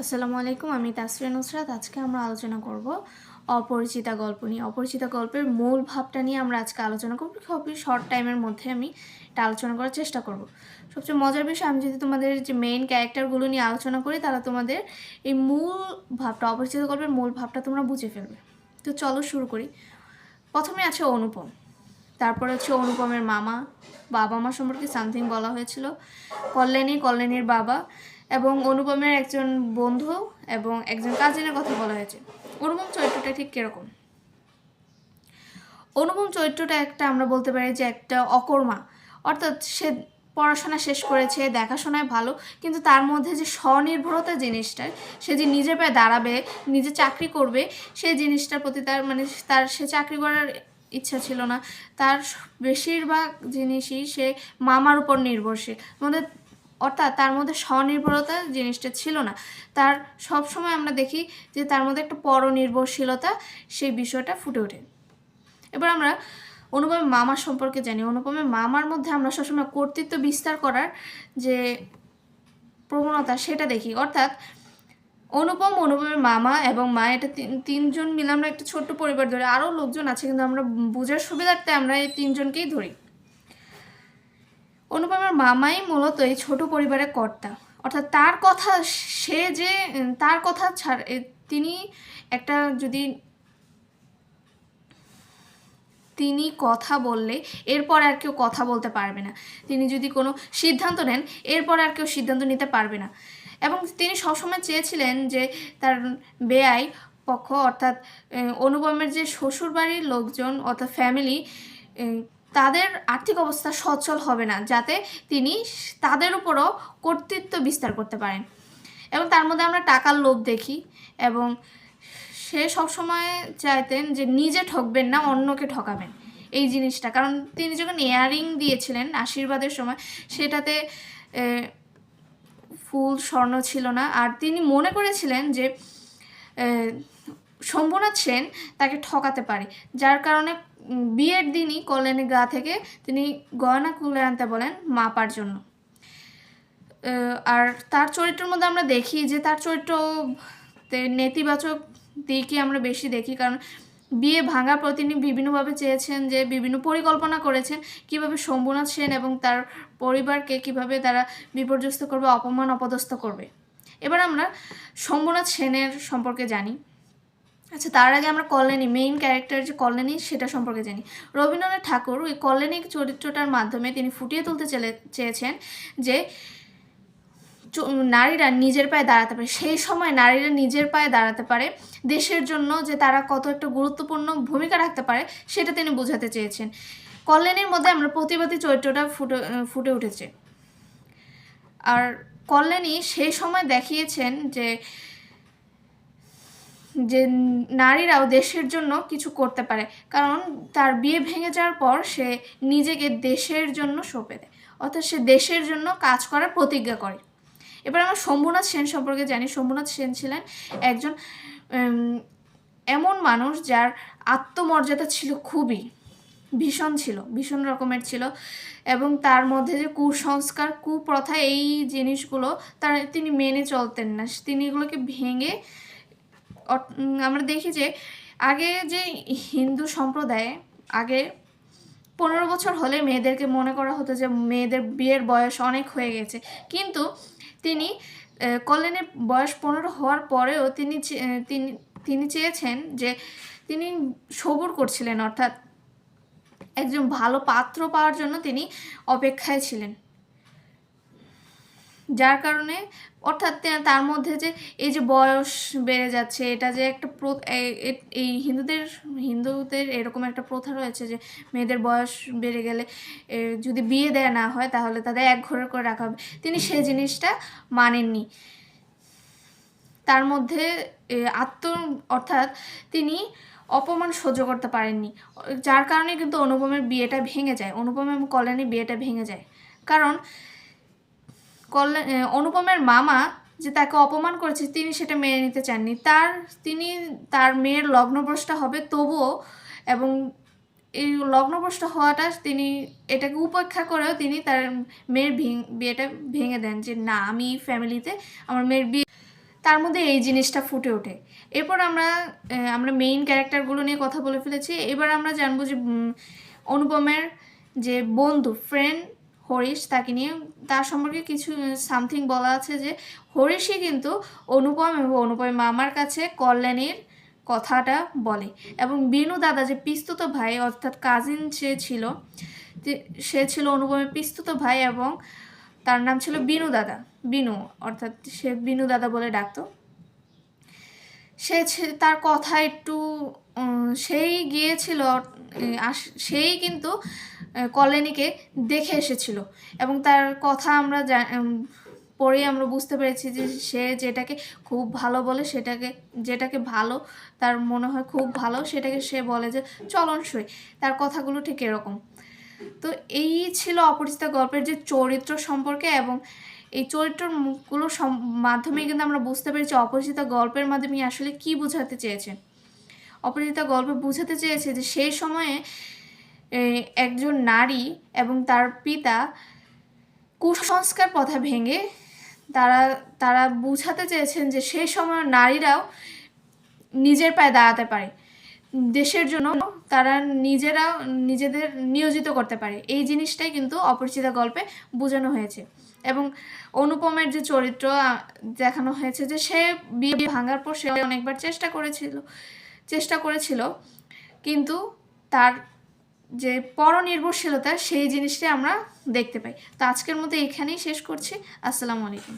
আসসালামু আলাইকুম, আমি তাসফিয়া নুসরাত। আজকে আমরা আলোচনা করব অপরিচিতা গল্প নিয়ে। অপরিচিতা গল্পের মূল ভাবটা নিয়ে আমরা আজকে আলোচনা করব। খুবই শর্ট টাইমের মধ্যে আমি এটা আলোচনা করার চেষ্টা করব। সবচেয়ে মজার বিষয়, আমি যদি তোমাদের যে মেইন ক্যারেক্টারগুলো নিয়ে আলোচনা করি, তাহলে তোমাদের এই মূল ভাবটা, অপরিচিত গল্পের মূল ভাবটা তোমরা বুঝে ফেলবে। তো চলো শুরু করি। প্রথমে আছে অনুপম, তারপরে হচ্ছে অনুপমের বাবা মা সম্পর্কে সামথিং বলা হয়েছিল, কল্যাণীর বাবা এবং অনুপমের একজন বন্ধু এবং একজন কাজিনের কথা বলা হয়েছে। অনুপম চরিত্রটা ঠিক কীরকম? অনুপম চরিত্রটা আমরা বলতে পারি যে একটা অকর্মা, অর্থাৎ সে পড়াশোনা শেষ করেছে, দেখাশোনায় ভালো, কিন্তু তার মধ্যে যে স্বনির্ভরতা জিনিসটা, সে যে নিজের পায়ে দাঁড়াবে, নিজে চাকরি করবে, সেই জিনিসটার প্রতি তার সে চাকরি করার ইচ্ছা ছিল না। তার বেশিরভাগ জিনিসই সে মামার উপর নির্ভরশীল, অর্থাৎ তার মধ্যে স্বনির্ভরতা জিনিসটা ছিল না। তার সবসময় আমরা দেখি যে তার মধ্যে একটা পরনির্ভরশীলতা, সেই বিষয়টা ফুটে ওঠে। এবার আমরা অনুপমের মামা সম্পর্কে জানি। অনুপমের মামার মধ্যে আমরা সবসময় কর্তৃত্ব বিস্তার করার যে প্রবণতা, সেটা দেখি। অর্থাৎ অনুপমের মামা এবং মা, এটা তিনজন মিলে আমরা একটা ছোট্ট পরিবার ধরি। আরও লোকজন আছে, কিন্তু আমরা বোঝার সুবিধার্থে আমরা এই তিনজনকেই ধরি। অনুপমের মামাই মূলত এই ছোট পরিবারের কর্তা, অর্থাৎ তার কথা তিনি একটা যদি তিনি কথা বললে এরপর আর কেউ কথা বলতে পারবে না। তিনি যদি কোনো সিদ্ধান্ত নেন, এরপর আর কেউ সিদ্ধান্ত নিতে পারবে না। এবং তিনি সবসময় চেয়েছিলেন যে তার বেয়াই পক্ষ, অর্থাৎ অনুপমের যে শ্বশুরবাড়ির লোকজন অর্থাৎ ফ্যামিলি, তাদের আর্থিক অবস্থা সচ্ছল হবে না, যাতে তিনি তাদের উপরও কর্তৃত্ব বিস্তার করতে পারেন। এবং তার মধ্যে আমরা টাকার লোভ দেখি, এবং সে সবসময় চাইতেন যে নিজে ঠকবেন না, অন্যকে ঠকাবেন, এই জিনিসটা। কারণ তিনি যখন ইয়াররিং দিয়েছিলেন আশীর্বাদের সময়, সেটাতে ফুল স্বর্ণ ছিল না। আর তিনি মনে করেছিলেন যে শম্ভুনাথ সেন তাকে ঠকাতে পারে, যার কারণে বিয়ের দিনই কল্যাণীর গা থেকে তিনি গয়না খুলে আনতে বলেন মাপার জন্য। আর তার চরিত্রের মধ্যে আমরা দেখি যে তার চরিত্র নেতিবাচক দিকই আমরা বেশি দেখি। কারণ বিয়ে ভাঙার পর তিনি বিভিন্নভাবে চেয়েছেন, যে বিভিন্ন পরিকল্পনা করেছেন কিভাবে শম্ভুনাথ সেন এবং তার পরিবারকে কিভাবে তারা বিপর্যস্ত করবে, অপমান অপদস্থ করবে। এবার আমরা শম্ভুনাথ সেনের সম্পর্কে জানি। আচ্ছা, তার আগে আমরা কল্যাণী, মেইন ক্যারেক্টার যে কল্যাণী, সেটা সম্পর্কে জানি। রবীন্দ্রনাথ ঠাকুর ওই কল্যাণী চরিত্রটার মাধ্যমে তিনি ফুটিয়ে তুলতে চেয়েছেন যে নারীরা নিজের পায়ে দাঁড়াতে পারে। সেই সময় নারীরা নিজের পায়ে দাঁড়াতে পারে, দেশের জন্য যে তারা কত একটা গুরুত্বপূর্ণ ভূমিকা রাখতে পারে, সেটা তিনি বোঝাতে চেয়েছেন। কল্যাণীর মধ্যে আমরা প্রতিবাদী চরিত্রটা ফুটে উঠেছে। আর কল্যাণী সেই সময় দেখিয়েছেন যে নারীরাও দেশের জন্য কিছু করতে পারে, কারণ তার বিয়ে ভেঙে যাওয়ার পর সে নিজেকে দেশের জন্য সঁপে দেয়, অর্থাৎ সে দেশের জন্য কাজ করার প্রতিজ্ঞা করে। এবার আমরা শম্ভুনাথ সেন সম্পর্কে জানি। শম্ভুনাথ সেন ছিলেন একজন এমন মানুষ যার আত্মমর্যাদা ছিল খুবই ভীষণ রকমের ছিল, এবং তার মধ্যে যে কুসংস্কার, কুপ্রথা, এই জিনিসগুলো তিনি মেনে চলতেন না। তিনি এগুলোকে ভেঙে, আমরা দেখি যে আগে যে হিন্দু সম্প্রদায়ে আগে 15 বছর হলে মেয়েদেরকে মনে করা হতো যে মেয়েদের বিয়ের বয়স অনেক হয়ে গেছে, কিন্তু তিনি কল্যাণীর বয়স 15 হওয়ার পরেও তিনি চেয়েছেন যে তিনি সবুর করছিলেন, অর্থাৎ একজন ভালো পাত্র পাওয়ার জন্য তিনি অপেক্ষায় ছিলেন। যার কারণে, অর্থাৎ তার মধ্যে যে এই যে বয়স বেড়ে যাচ্ছে, এটা যে একটা এই হিন্দুদের এরকম একটা প্রথা রয়েছে যে মেয়েদের বয়স বেড়ে গেলে যদি বিয়ে দেয়া না হয়, তাহলে তাদের একঘরে করে রাখা হবে। তিনি সেই জিনিসটা মানেননি। তার মধ্যে অর্থাৎ তিনি অপমান সহ্য করতে পারেননি, যার কারণে কিন্তু অনুপমের বিয়েটা ভেঙে যায়, অনুপম এবং কল্যাণীর বিয়েটা ভেঙে যায়। কারণ অনুপমের মামা যে তাকে অপমান করেছে, তিনি সেটা মেনে নিতে চাননি। তিনি তার মেয়ের লগ্নভ্রষ্টা হবে তবুও, এবং এই লগ্নভ্রষ্ট হওয়াটা তিনি এটাকে উপেক্ষা করেও তিনি তার মেয়ের বিয়েটা ভেঙে দেন, যে না, আমি ফ্যামিলিতে আমার মেয়ের বিয়ে। তার মধ্যে এই জিনিসটা ফুটে ওঠে। এরপর আমরা মেইন ক্যারেক্টারগুলো নিয়ে কথা বলে ফেলেছি। এবার আমরা জানবো যে অনুপমের যে বন্ধু ফ্রেন্ড হরিশ, তাকে নিয়ে তার সম্পর্কে কিছু সামথিং বলা আছে যে হরিশই কিন্তু অনুপম এবং অনুপমের মামার কাছে কল্যাণীর কথাটা বলে। এবং বিনু দাদা যে পিস্তুত ভাই অর্থাৎ কাজিন সে ছিল অনুপমের পিস্তুত ভাই এবং তার নাম ছিল বিনু দাদা। বিনু অর্থাৎ সে বিনু দাদা বলে ডাকতো। তার কথা একটু সেই গিয়েছিল, সেই কিন্তু কল্যাণীকে দেখে এসেছিল এবং তার কথা আমরা পরেই আমরা বুঝতে পেরেছি যে সে যেটাকে খুব ভালো বলে, যেটাকে ভালো তার মনে হয় খুব ভালো, সেটাকে সে বলে যে চলনসই। তার কথাগুলো ঠিক এরকম। তো এই ছিল অপরিচিতা গল্পের যে চরিত্র সম্পর্কে, এবং এই চরিত্রগুলোর মাধ্যমে কিন্তু আমরা বুঝতে পেরেছি অপরিচিতা গল্পের মাধ্যমে আসলে কি বোঝাতে চেয়েছে। অপরিচিতা গল্পে বোঝাতে চেয়েছে যে সেই সময়ে একজন নারী এবং তার পিতা কুসংস্কার প্রথা ভেঙে তারা বুঝাতে চেয়েছেন যে সেই সময় নারীরাও নিজের পায়ে দাঁড়াতে পারে, দেশের জন্য তারা নিজেদের নিয়োজিত করতে পারে। এই জিনিসটাই কিন্তু অপরিচিতা গল্পে বোঝানো হয়েছে। এবং অনুপমের যে চরিত্র দেখানো হয়েছে যে সে বিয়ে ভাঙার পর সে অনেকবার চেষ্টা করেছিল কিন্তু তার যে পরনির্ভরশীলতা সেই জিনিসটাই আমরা দেখতে পাই। তো আজকের মতো এখানেই শেষ করছি। আসসালামু আলাইকুম।